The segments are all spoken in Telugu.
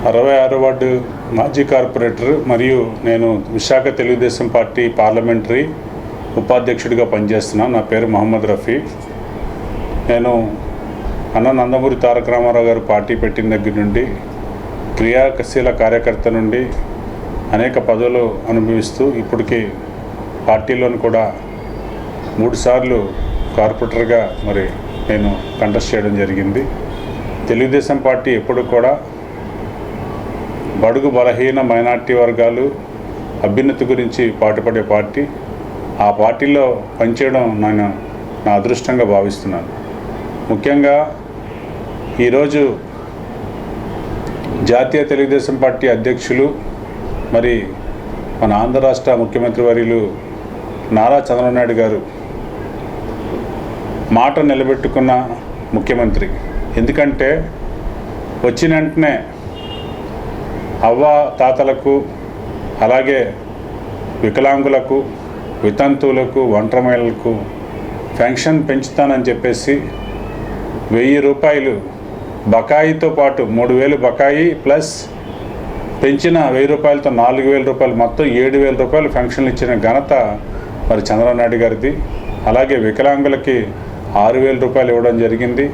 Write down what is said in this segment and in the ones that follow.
66 వార్డు మాజీ కార్పొరేటర్ మరియు నేను విశాఖ తెలుగుదేశం పార్టీ పార్లమెంటరీ ఉపాధ్యక్షుడిగా పనిచేస్తున్నాను. నా పేరు మహమ్మద్ రఫీ. నేను నందమూరి తారక రామారావు గారు పార్టీ పెట్టిన దగ్గర నుండి క్రియాశీల కార్యకర్త నుండి అనేక పదవులు అనుభవిస్తూ ఇప్పటికీ పార్టీలోని కూడా 3 సార్లు కార్పొరేటర్గా నేను కంటెస్ట్ చేయడం జరిగింది. తెలుగుదేశం పార్టీ ఎప్పుడు కూడా బడుగు బలహీన మైనార్టీ వర్గాలు అభ్యున్నతి గురించి పాటుపడే పార్టీ. ఆ పార్టీలో పనిచేయడం నేను నా అదృష్టంగా భావిస్తున్నాను. ముఖ్యంగా ఈరోజు జాతీయ తెలుగుదేశం పార్టీ అధ్యక్షులు మన ఆంధ్ర రాష్ట్ర ముఖ్యమంత్రి వర్యులు నారా చంద్రబాబు నాయుడు గారు మాట నిలబెట్టుకున్న ముఖ్యమంత్రి. ఎందుకంటే వచ్చిన వెంటనే అవ్వ తాతలకు, అలాగే వికలాంగులకు, వితంతువులకు, ఒంటరి మహిళలకు పెన్షన్ పెంచుతానని చెప్పేసి 1000 రూపాయలు బకాయితో పాటు 3000 బకాయి ప్లస్ పెంచిన 1000 రూపాయలతో 4000 రూపాయలు, మొత్తం 7000 రూపాయలు పెన్షన్లు ఇచ్చిన ఘనత చంద్రబాబు నాయుడు గారిది. అలాగే వికలాంగులకి 6000 రూపాయలు ఇవ్వడం జరిగింది.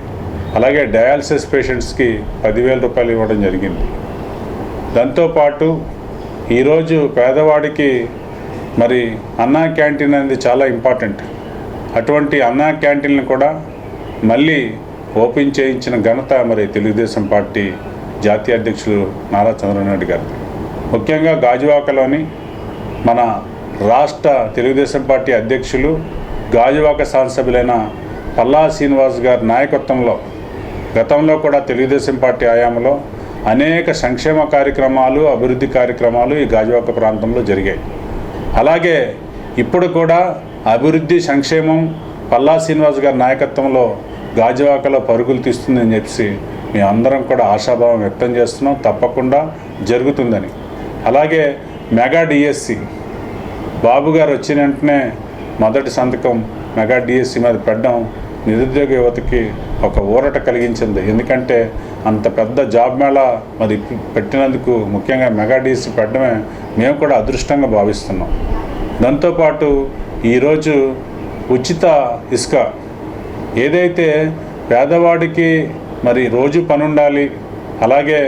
అలాగే డయాలసిస్ పేషెంట్స్కి 10,000 రూపాయలు ఇవ్వడం జరిగింది. దాంతోపాటు ఈరోజు పేదవాడికి అన్నా క్యాంటీన్ అనేది చాలా ఇంపార్టెంట్. అటువంటి అన్నా క్యాంటీన్లను కూడా మళ్ళీ ఓపెన్ చేయించిన ఘనత తెలుగుదేశం పార్టీ జాతీయ అధ్యక్షులు నారా చంద్రబాబు నాయుడు గారు. ముఖ్యంగా గాజువాకలోని మన రాష్ట్ర తెలుగుదేశం పార్టీ అధ్యక్షులు గాజువాక శాసనసభ్యులైన పల్లా శ్రీనివాస్ గారి నాయకత్వంలో గతంలో కూడా తెలుగుదేశం పార్టీ హయాంలో అనేక సంక్షేమ కార్యక్రమాలు, అభివృద్ధి కార్యక్రమాలు ఈ గాజువాక ప్రాంతంలో జరిగాయి. అలాగే ఇప్పుడు కూడా అభివృద్ధి, సంక్షేమం పల్లా శ్రీనివాస్ గారి నాయకత్వంలో గాజువాకలో పరుగులు తీస్తుందని చెప్పి మేము అందరం కూడా ఆశాభావం వ్యక్తం చేస్తున్నాం. తప్పకుండా జరుగుతుందని. అలాగే మెగా డిఎస్సి బాబు గారు వచ్చిన వెంటనే మొదటి సంతకం మెగా డిఎస్సి మీద పెట్టడం నిరుద్యోగ యువతకి ఒక ఊరట కలిగించింది. ఎందుకంటే అంత పెద్ద జాబ్ మేళా పెట్టినందుకు ముఖ్యంగా మెగా డిఎస్సి పెట్టడమే మేము కూడా అదృష్టంగా భావిస్తున్నాం. దాంతోపాటు ఈరోజు ఉచిత ఇసుక ఏదైతే పేదవాడికి రోజు పని ఉండాలి, అలాగే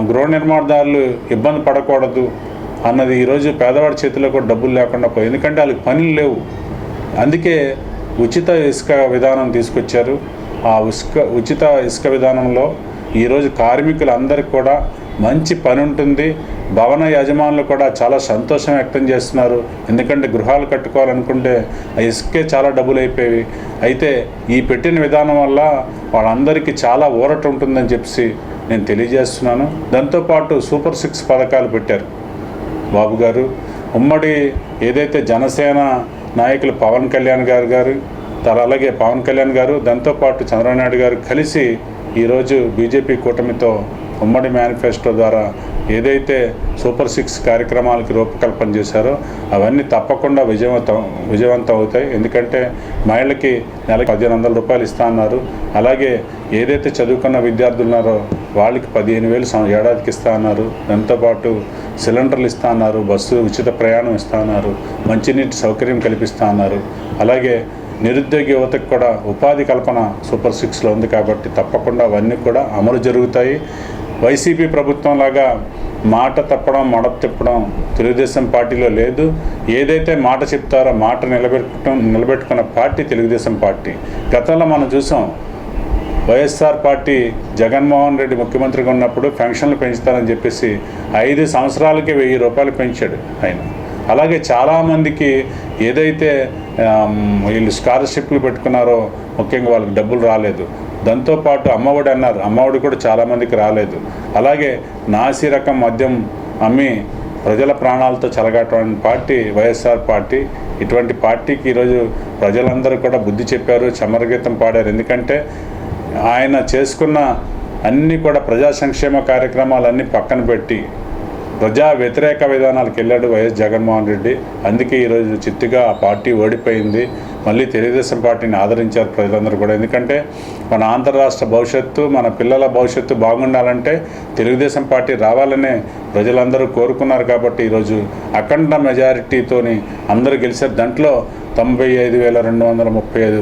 గృహ నిర్మాణదారులు ఇబ్బంది పడకూడదు అన్నది ఈరోజు పేదవాడి చేతిలో కూడా డబ్బులు లేకుండా పోయి, ఎందుకంటే వాళ్ళకి పనులు లేవు. అందుకే ఉచిత ఇసుక విధానం తీసుకొచ్చారు. ఆ ఉచిత ఇసుక విధానంలో ఈరోజు కార్మికులందరికీ కూడా మంచి పని ఉంటుంది. భవన యజమానులు కూడా చాలా సంతోషం వ్యక్తం చేస్తున్నారు. ఎందుకంటే గృహాలు కట్టుకోవాలనుకుంటే ఆ ఇసుకే చాలా డబ్బులు అయిపోయేవి. అయితే ఈ పెట్టిన విధానం వల్ల వాళ్ళందరికీ చాలా ఊరట ఉంటుందని చెప్పి నేను తెలియజేస్తున్నాను. దాంతోపాటు సూపర్ 6 పథకాలు పెట్టారు బాబు గారు. ఉమ్మడి ఏదైతే జనసేన నాయకులు పవన్ కళ్యాణ్ గారు అలాగే పవన్ కళ్యాణ్ గారు, దాంతోపాటు చంద్రబాబు నాయుడు గారు కలిసి ఈరోజు బీజేపీ కూటమితో ఉమ్మడి మేనిఫెస్టో ద్వారా ఏదైతే సూపర్ 6 కార్యక్రమాలకి రూపకల్పన చేశారో అవన్నీ తప్పకుండా విజయవంతం అవుతాయి. ఎందుకంటే మహిళలకి నెలకి 1500 రూపాయలు ఇస్తా అన్నారు. అలాగే ఏదైతే చదువుకున్న విద్యార్థులు ఉన్నారో వాళ్ళకి 15,000 ఏడాదికి ఇస్తా అన్నారు. దాంతోపాటు సిలిండర్లు ఇస్తా అన్నారు, బస్సు ఉచిత ప్రయాణం ఇస్తా అన్నారు, మంచినీటి సౌకర్యం కల్పిస్తా అన్నారు. అలాగే నిరుద్యోగ యువతకు కూడా ఉపాధి కల్పన సూపర్ 6లో ఉంది. కాబట్టి తప్పకుండా అవన్నీ కూడా అమలు జరుగుతాయి. వైసీపీ ప్రభుత్వం లాగా మాట తప్పడం, మడత తిప్పడం తెలుగుదేశం పార్టీలో లేదు. ఏదైతే మాట చెప్తారో మాట నిలబెట్టుకున్న పార్టీ తెలుగుదేశం పార్టీ. గతంలో మనం చూసాం, వైఎస్ఆర్ పార్టీ జగన్మోహన్ రెడ్డి ముఖ్యమంత్రిగా ఉన్నప్పుడు పెన్షన్లు పెంచుతారని చెప్పేసి 5 సంవత్సరాలకి 1000 రూపాయలు పెంచాడు ఆయన. అలాగే చాలామందికి ఏదైతే వీళ్ళు స్కాలర్షిప్లు పెట్టుకున్నారో ముఖ్యంగా వాళ్ళకి డబ్బులు రాలేదు. దాంతోపాటు అమ్మఒడి అన్నారు, అమ్మఒడి కూడా చాలామందికి రాలేదు. అలాగే నాసి రకం మద్యం అమ్మి ప్రజల ప్రాణాలతో చెలగాటమైన పార్టీ వైఎస్ఆర్ పార్టీ. ఇటువంటి పార్టీకి ఈరోజు ప్రజలందరూ కూడా బుద్ధి చెప్పారు, చమరగీతం పాడారు. ఎందుకంటే ఆయన చేసుకున్న అన్నీ కూడా ప్రజా సంక్షేమ కార్యక్రమాలన్నీ పక్కన పెట్టి ప్రజా వ్యతిరేక విధానాలకు వెళ్ళాడు వైఎస్ జగన్మోహన్ రెడ్డి. అందుకే ఈరోజు చిత్తుగా ఆ పార్టీ ఓడిపోయింది. మళ్ళీ తెలుగుదేశం పార్టీని ఆదరించారు ప్రజలందరూ కూడా. ఎందుకంటే మన ఆంధ్ర రాష్ట్ర భవిష్యత్తు, మన పిల్లల భవిష్యత్తు బాగుండాలంటే తెలుగుదేశం పార్టీ రావాలనే ప్రజలందరూ కోరుకున్నారు. కాబట్టి ఈరోజు అఖండ మెజారిటీతోని అందరూ గెలిచారు. దాంట్లో 95,235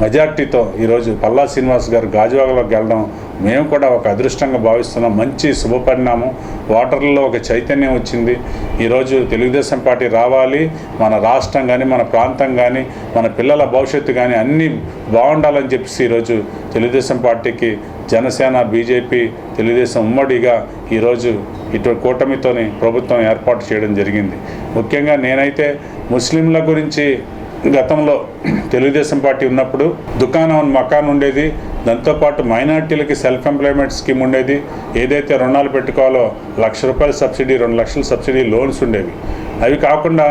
మెజార్టీతో ఈరోజు పల్లా శ్రీనివాస్ గారు గాజువాకలోకి వెళ్ళడం మేము కూడా ఒక అదృష్టంగా భావిస్తున్నాం. మంచి శుభపరిణామం. ఓటర్లలో ఒక చైతన్యం వచ్చింది. ఈరోజు తెలుగుదేశం పార్టీ రావాలి, మన రాష్ట్రం కానీ, మన ప్రాంతం కానీ, మన పిల్లల భవిష్యత్తు కానీ అన్నీ బాగుండాలని చెప్పేసి ఈరోజు తెలుగుదేశం పార్టీకి జనసేన, బీజేపీ, తెలుగుదేశం ఉమ్మడిగా ఈరోజు ఇటు కూటమితోని ప్రభుత్వం ఏర్పాటు చేయడం జరిగింది. ముఖ్యంగా నేనైతే ముస్లింల గురించి గతంలో తెలుగుదేశం పార్టీ ఉన్నప్పుడు దుకాణం మకాన్ ఉండేది. దాంతోపాటు మైనార్టీలకి సెల్ఫ్ ఎంప్లాయ్మెంట్ స్కీమ్ ఉండేది. ఏదైతే రుణాలు పెట్టుకోవాలో ₹1,00,000 సబ్సిడీ, 2 లక్షల సబ్సిడీ లోన్స్ ఉండేవి. అవి కాకుండా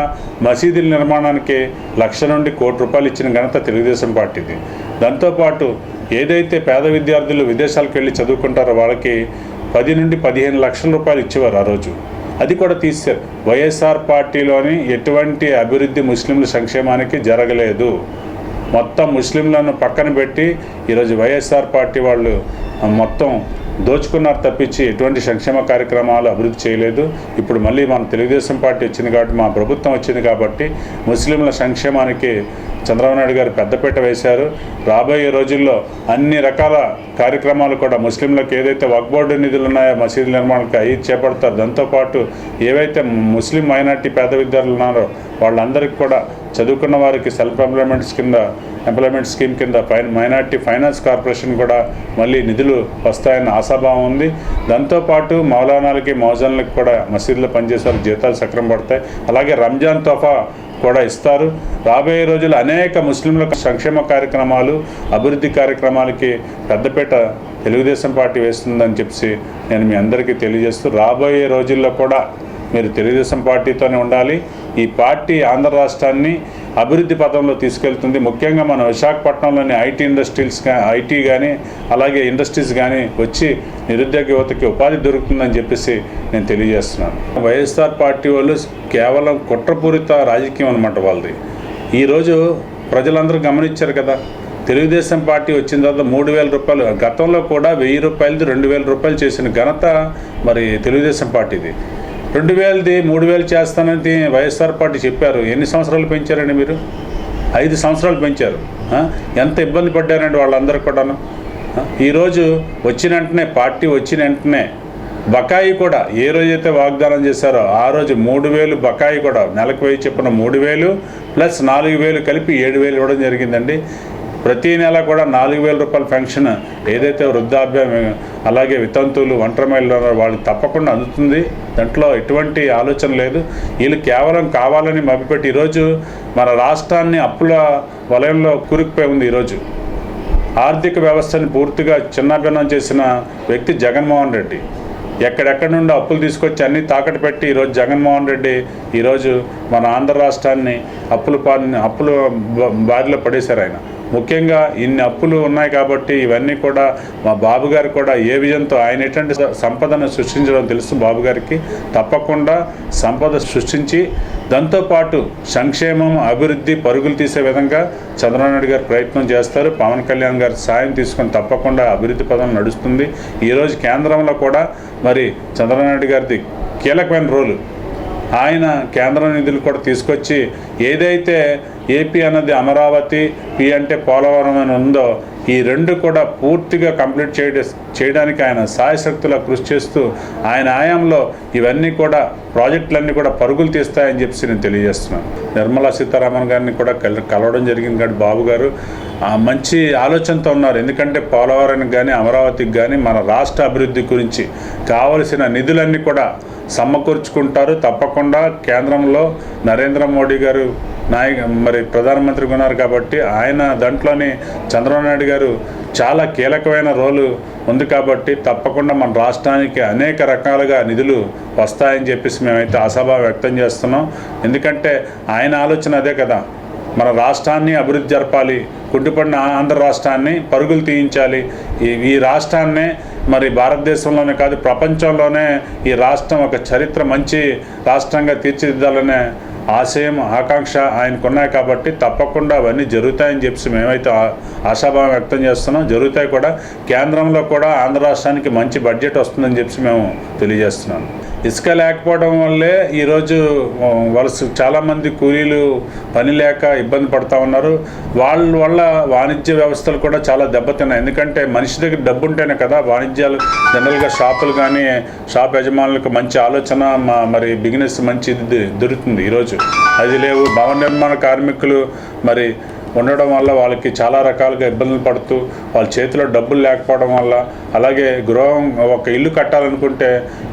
మసీదుల నిర్మాణానికి ₹1,00,000 నుండి ₹1,00,00,000 ఇచ్చిన ఘనత తెలుగుదేశం పార్టీది. దాంతోపాటు ఏదైతే పేద విద్యార్థులు విదేశాలకు వెళ్ళి చదువుకుంటారో వాళ్ళకి 10 నుండి 15 లక్షల రూపాయలు ఇచ్చేవారు ఆ రోజు. అది కూడా తీశారు. వైఎస్ఆర్ పార్టీలోని ఎటువంటి అభివృద్ధి ముస్లింల సంక్షేమానికి జరగలేదు. మొత్తం ముస్లింలను పక్కన పెట్టి ఈరోజు వైఎస్ఆర్ పార్టీ వాళ్ళు మొత్తం దోచుకున్నారు తప్పించి ఎటువంటి సంక్షేమ కార్యక్రమాలు అభివృద్ధి చేయలేదు. ఇప్పుడు మళ్ళీ మన తెలుగుదేశం పార్టీ వచ్చింది కాబట్టి, మా ప్రభుత్వం వచ్చింది కాబట్టి ముస్లింల సంక్షేమానికి చంద్రబాబు నాయుడు గారు పెద్దపీట వేశారు. రాబోయే రోజుల్లో అన్ని రకాల కార్యక్రమాలు కూడా ముస్లింలకు ఏదైతే వక్ఫ్ బోర్డు నిధులు ఉన్నాయో మసీదుల నిర్మాణానికి అవి చేపడతారు. దాంతోపాటు ఏవైతే ముస్లిం మైనార్టీ పేద విద్యార్థులు ఉన్నారో వాళ్ళందరికీ కూడా చదువుకున్న వారికి సెల్ఫ్ ఎంప్లాయ్మెంట్ స్కీమ్ కింద మైనార్టీ ఫైనాన్స్ కార్పొరేషన్ కూడా మళ్ళీ నిధులు వస్తాయన్న ఆశాభావం ఉంది. దాంతోపాటు మౌలానాలకి, మౌజన్లకు కూడా మసీదులో పనిచేసే వాళ్ళకి జీతాలు సక్రమం పడతాయి. అలాగే రంజాన్ తోఫా కూడా ఇస్తారు. రాబోయే రోజులు అనేక ముస్లింల సంక్షేమ కార్యక్రమాలు, అభివృద్ధి కార్యక్రమాలకి పెద్దపీట తెలుగుదేశం పార్టీ వేస్తుందని చెప్పి నేను మీ అందరికీ తెలియజేస్తూ, రాబోయే రోజుల్లో కూడా మీరు తెలుగుదేశం పార్టీతోనే ఉండాలి. ఈ పార్టీ ఆంధ్ర రాష్ట్రాన్ని అభివృద్ధి పథంలో తీసుకెళ్తుంది. ముఖ్యంగా మన విశాఖపట్నంలోని ఐటీ కానీ అలాగే ఇండస్ట్రీస్ కానీ వచ్చి నిరుద్యోగ యువతకి ఉపాధి దొరుకుతుందని చెప్పేసి నేను తెలియజేస్తున్నాను. వైఎస్ఆర్ పార్టీ వాళ్ళు కేవలం కుట్రపూరిత రాజకీయం అన్నమాట వాళ్ళది. ఈరోజు ప్రజలందరూ గమనించారు కదా, తెలుగుదేశం పార్టీ వచ్చిన తర్వాత ₹3,000, గతంలో కూడా ₹1,000, ₹2,000 చేసిన ఘనత మరి తెలుగుదేశం పార్టీది. 2,000ది 3,000 చేస్తానని వైఎస్ఆర్ పార్టీ చెప్పారు. ఎన్ని సంవత్సరాలు పెంచారండి మీరు? 5 సంవత్సరాలు పెంచారు. ఎంత ఇబ్బంది పడ్డారండి వాళ్ళందరూ కూడాను. ఈరోజు పార్టీ వచ్చిన వెంటనే బకాయి కూడా ఏ రోజైతే వాగ్దానం చేశారో ఆ రోజు 3,000 బకాయి కూడా నెలకు 1,000 చొప్పున 3,000 ప్లస్ 4,000 కలిపి 7,000 ఇవ్వడం జరిగిందండి. ప్రతి నెల కూడా ₹4,000 పెన్షన్ ఏదైతే వృద్ధాప్యం అలాగే వితంతువులు, ఒంటరి మహిళలు వాళ్ళకి తప్పకుండా అందుతుంది. దాంట్లో ఎటువంటి ఆలోచన లేదు. వీళ్ళు కేవలం కావాలని మభ్యపెట్టి ఈరోజు మన రాష్ట్రాన్ని అప్పుల వలయంలో కూరుకుపోయి ఉంది. ఈరోజు ఆర్థిక వ్యవస్థని పూర్తిగా చిన్నాభిన్నం చేసిన వ్యక్తి జగన్మోహన్ రెడ్డి. ఎక్కడెక్కడి నుండి అప్పులు తీసుకొచ్చి అన్నీ తాకట్టు పెట్టి ఈరోజు జగన్మోహన్ రెడ్డి ఈరోజు మన ఆంధ్ర రాష్ట్రాన్ని అప్పుల బారిలో పడేశారు ఆయన. ముఖ్యంగా ఇన్ని అప్పులు ఉన్నాయి కాబట్టి ఇవన్నీ కూడా మా బాబు గారు కూడా ఏ విజన్తో ఆయన ఎటువంటి సంపదను సృష్టించడం తెలుసు బాబు గారికి. తప్పకుండా సంపద సృష్టించి దాంతోపాటు సంక్షేమం, అభివృద్ధి పరుగులు తీసే విధంగా చంద్రబాబు నాయుడు గారు ప్రయత్నం చేస్తారు. పవన్ కళ్యాణ్ గారి సాయం తీసుకొని తప్పకుండా అభివృద్ధి పదం నడుస్తుంది. ఈరోజు కేంద్రంలో కూడా మరి చంద్రబాబు నాయుడు గారిది కీలకమైన రోలు. ఆయన కేంద్ర నిధులు కూడా తీసుకొచ్చి ఏదైతే ఏపీ అన్నది అమరావతి, పి అంటే పోలవరం అని ఉందో ఈ రెండు కూడా పూర్తిగా కంప్లీట్ చేయడానికి ఆయన సాయశక్తులా కృషి చేస్తూ ఆయన ఆయాంలో ఇవన్నీ కూడా ప్రాజెక్టులన్నీ కూడా పరుగులు తీస్తాయని చెప్పి నేను తెలియజేస్తున్నాను. నిర్మలా సీతారామన్ గారిని కూడా కలవడం జరిగింది. కాబట్టి బాబు గారు మంచి ఆలోచనతో ఉన్నారు. ఎందుకంటే పోలవరానికి కానీ అమరావతికి కానీ మన రాష్ట్ర అభివృద్ధి గురించి కావలసిన నిధులన్నీ కూడా సమకూర్చుకుంటారు. తప్పకుండా కేంద్రంలో నరేంద్ర మోడీ గారు మరి ప్రధానమంత్రిగా ఉన్నారు కాబట్టి ఆయన దాంట్లోని చంద్రబాబు నాయుడు గారు చాలా కీలకమైన రోలు ఉంది కాబట్టి తప్పకుండా మన రాష్ట్రానికి అనేక రకాలుగా నిధులు వస్తాయని చెప్పేసి మేమైతే ఆశాభావం వ్యక్తం చేస్తున్నాం. ఎందుకంటే ఆయన ఆలోచన అదే కదా, మన రాష్ట్రాన్ని అభివృద్ధి జరపాలి, కుంటుపడిన ఆంధ్ర రాష్ట్రాన్ని పరుగులు తీయించాలి. ఈ రాష్ట్రాన్నే మరి భారతదేశంలోనే కాదు ప్రపంచంలోనే ఈ రాష్ట్రం ఒక చరిత్ర మంచి రాష్ట్రంగా తీర్చిదిద్దాలనే ఆశయం ఆకాంక్ష ఆయనకున్నాయి కాబట్టి తప్పకుండా అవన్నీ జరుగుతాయని చెప్పి మేమైతే ఆశాభావం వ్యక్తం చేస్తున్నాం. జరుగుతాయి కూడా. కేంద్రంలో కూడా ఆంధ్ర రాష్ట్రానికి మంచి బడ్జెట్ వస్తుందని చెప్పి మేము తెలియజేస్తున్నాం. ఇసుక లేకపోవడం వల్లే ఈరోజు చాలామంది కూలీలు పని లేక ఇబ్బంది పడుతూ ఉన్నారు. వాళ్ళ వల్ల వాణిజ్య వ్యవస్థలు కూడా చాలా దెబ్బతిన్నాయి. ఎందుకంటే మనిషి దగ్గర డబ్బు ఉంటేనే కదా వాణిజ్యాలు జనరల్గా షాపులు కానీ షాప్ యజమానులకు మంచి ఆలోచన మరి బిజినెస్ మంచి దొరుకుతుంది. ఈరోజు అది లేవు. భవన నిర్మాణ కార్మికులు మరి ఉండడం వల్ల వాళ్ళకి చాలా రకాలుగా ఇబ్బందులు పడుతూ వాళ్ళ చేతిలో డబ్బులు లేకపోవడం వల్ల, అలాగే గృహం ఒక ఇల్లు కట్టాలనుకుంటే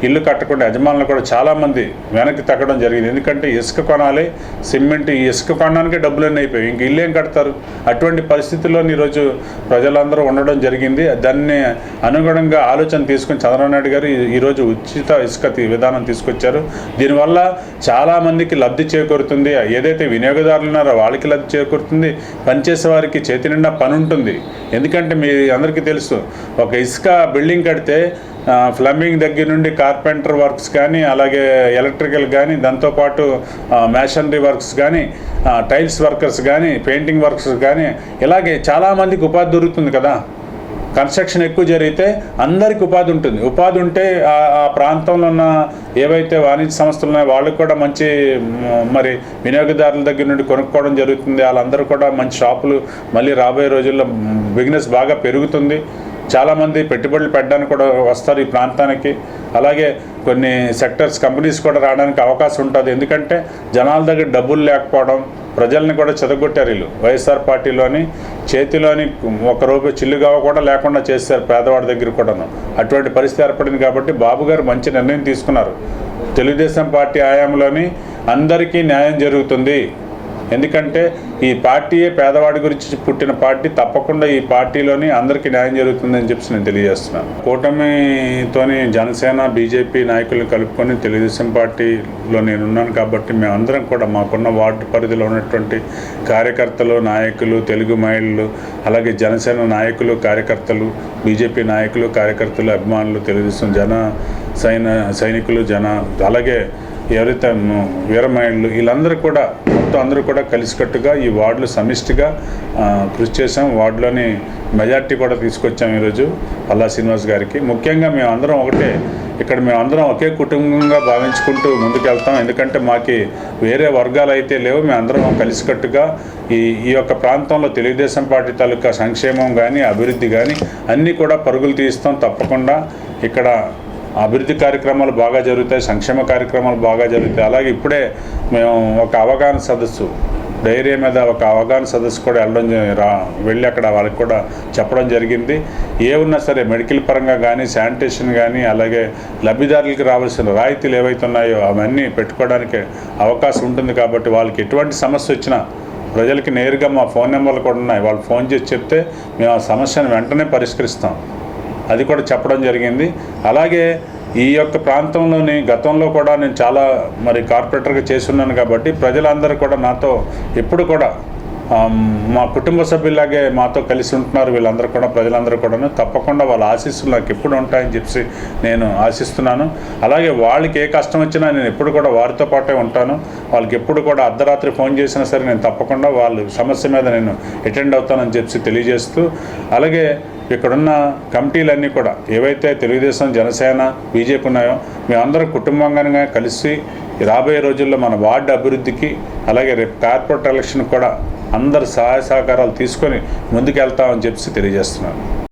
ఇల్లు కట్టకుండా యజమానులు కూడా చాలామంది వెనక్కి తగ్గడం జరిగింది. ఎందుకంటే ఇసుక కొనాలి, సిమెంట్, ఈ ఇసుక కొనడానికి డబ్బులన్నీ అయిపోయాయి, ఇంక ఇల్లు ఏం కడతారు? అటువంటి పరిస్థితుల్లో ఈరోజు ప్రజలందరూ ఉండడం జరిగింది. దాన్ని అనుగుణంగా ఆలోచన తీసుకుని చంద్రబాబు నాయుడు గారు ఈరోజు ఉచిత ఇసుక విధానం తీసుకొచ్చారు. దీనివల్ల చాలామందికి లబ్ధి చేకూరుతుంది. ఏదైతే వినియోగదారులు ఉన్నారో వాళ్ళకి లబ్ధి చేకూరుతుంది, పనిచేసే వారికి చేతి నిండా పని ఉంటుంది. ఎందుకంటే మీ అందరికీ తెలుసు, ఒక ఇసుక బిల్డింగ్ కడితే ప్లంబింగ్ దగ్గర నుండి కార్పెంటర్ వర్క్స్ కానీ, అలాగే ఎలక్ట్రికల్ కానీ, దాంతోపాటు మ్యాషనరీ వర్క్స్ కానీ, టైల్స్ వర్కర్స్ కానీ, పెయింటింగ్ వర్క్స్ కానీ, ఇలాగే చాలామందికి ఉపాధి దొరుకుతుంది కదా. కన్స్ట్రక్షన్ ఎక్కువ జరిగితే అందరికి ఉపాధి ఉంటుంది. ఉపాధి ఉంటే ఆ ప్రాంతంలో ఉన్న ఏవైతే వాణిజ్య సంస్థలు ఉన్నాయో వాళ్ళకి కూడా మంచి మరి వినియోగదారుల దగ్గర నుండి కొనుక్కోవడం జరుగుతుంది. వాళ్ళందరూ కూడా మంచి షాపులు మళ్ళీ రాబోయే రోజుల్లో బిజినెస్ బాగా పెరుగుతుంది. చాలామంది పెట్టుబడులు పెట్టడానికి కూడా వస్తారు ఈ ప్రాంతానికి. అలాగే కొన్ని సెక్టర్స్ కంపెనీస్ కూడా రావడానికి అవకాశం ఉంటుంది. ఎందుకంటే జనాల దగ్గర డబ్బులు లేకపోవడం, ప్రజల్ని కూడా చెదగొట్టారు వీళ్ళు. వైఎస్ఆర్ పార్టీలోని చేతిలోని ₹1 చిల్లుగా కూడా లేకుండా చేశారు పేదవాడి దగ్గర కూడాను. అటువంటి పరిస్థితి ఏర్పడింది కాబట్టి బాబు గారు మంచి నిర్ణయం తీసుకున్నారు. తెలుగుదేశం పార్టీ హయాంలోని అందరికీ న్యాయం జరుగుతుంది. ఎందుకంటే ఈ పార్టీయే పేదవాడి గురించి పుట్టిన పార్టీ. తప్పకుండా ఈ పార్టీలోని అందరికీ న్యాయం జరుగుతుందని చెప్పి నేను తెలియజేస్తున్నాను. కూటమితోని జనసేన, బీజేపీ నాయకులను కలుపుకొని తెలుగుదేశం పార్టీలో నేనున్నాను కాబట్టి మేమందరం కూడా మాకున్న వార్డు పరిధిలో ఉన్నటువంటి కార్యకర్తలు, నాయకులు, తెలుగు మహిళలు, అలాగే జనసేన నాయకులు, కార్యకర్తలు, బీజేపీ నాయకులు, కార్యకర్తలు, అభిమానులు, తెలుగుదేశం సైనికులు, అలాగే ఎవరైతే వీరమహిళలు, వీళ్ళందరూ కూడా మొత్తం అందరూ కూడా కలిసికట్టుగా ఈ వార్డులు సమిష్టిగా కృషి చేసాం. వార్డులోని మెజార్టీ కూడా తీసుకొచ్చాం ఈరోజు పల్లా శ్రీనివాస్ గారికి. ముఖ్యంగా మేమందరం ఒకటే, ఇక్కడ మేమందరం ఒకే కుటుంబంగా భావించుకుంటూ ముందుకెళ్తాం. ఎందుకంటే మాకు వేరే వర్గాలు అయితే లేవు. మేమందరం కలిసికట్టుగా ఈ యొక్క ప్రాంతంలో తెలుగుదేశం పార్టీ తాలూకా సంక్షేమం కానీ, అభివృద్ధి కానీ అన్నీ కూడా పరుగులు తీస్తాం. తప్పకుండా ఇక్కడ అభివృద్ధి కార్యక్రమాలు బాగా జరుగుతాయి, సంక్షేమ కార్యక్రమాలు బాగా జరుగుతాయి. అలాగే ఇప్పుడే మేము ఒక అవగాహన సదస్సు, డైరీ మీద ఒక అవగాహన సదస్సు కూడా వెళ్ళి అక్కడ వాళ్ళకి కూడా చెప్పడం జరిగింది. ఏ ఉన్నా సరే మెడికల్ పరంగా కానీ, శానిటేషన్ కానీ, అలాగే లబ్ధిదారులకి రావాల్సిన రాయితీలు ఏవైతే ఉన్నాయో అవన్నీ పెట్టుకోవడానికి అవకాశం ఉంటుంది. కాబట్టి వాళ్ళకి ఎటువంటి సమస్య వచ్చినా ప్రజలకి నేరుగా మా ఫోన్ నెంబర్లు కూడా ఉన్నాయి, వాళ్ళు ఫోన్ చేసి చెప్తే మేము ఆ సమస్యను వెంటనే పరిష్కరిస్తాం. అది కూడా చెప్పడం జరిగింది. అలాగే ఈ యొక్క ప్రాంతంలోని గతంలో కూడా నేను చాలా కార్పొరేటర్గా చేస్తున్నాను కాబట్టి ప్రజలందరూ కూడా నాతో ఎప్పుడు కూడా మా కుటుంబ సభ్యులాగే మాతో కలిసి ఉంటున్నారు. వీళ్ళందరూ కూడా ప్రజలందరూ కూడా తప్పకుండా వాళ్ళ ఆశీస్సులు నాకు ఎప్పుడు ఉంటాయని చెప్పి నేను ఆశిస్తున్నాను. అలాగే వాళ్ళకి ఏ కష్టం వచ్చినా నేను ఎప్పుడు కూడా వారితో పాటే ఉంటాను. వాళ్ళకి ఎప్పుడు కూడా అర్ధరాత్రి ఫోన్ చేసినా సరే నేను తప్పకుండా వాళ్ళ సమస్య మీద నేను అటెండ్ అవుతానని చెప్పి తెలియజేస్తూ, అలాగే ఇక్కడున్న కమిటీలన్నీ కూడా ఏవైతే తెలుగుదేశం, జనసేన, బీజేపీ ఉన్నాయో మేమందరం కుటుంబంగా కలిసి రాబోయే రోజుల్లో మన వార్డు అభివృద్ధికి, అలాగే రేపు కార్పొరేట్ ఎలక్షన్ కూడా అందరు సహాయ సహకారాలు తీసుకొని ముందుకెళ్తామని చెప్పి తెలియజేస్తున్నాను.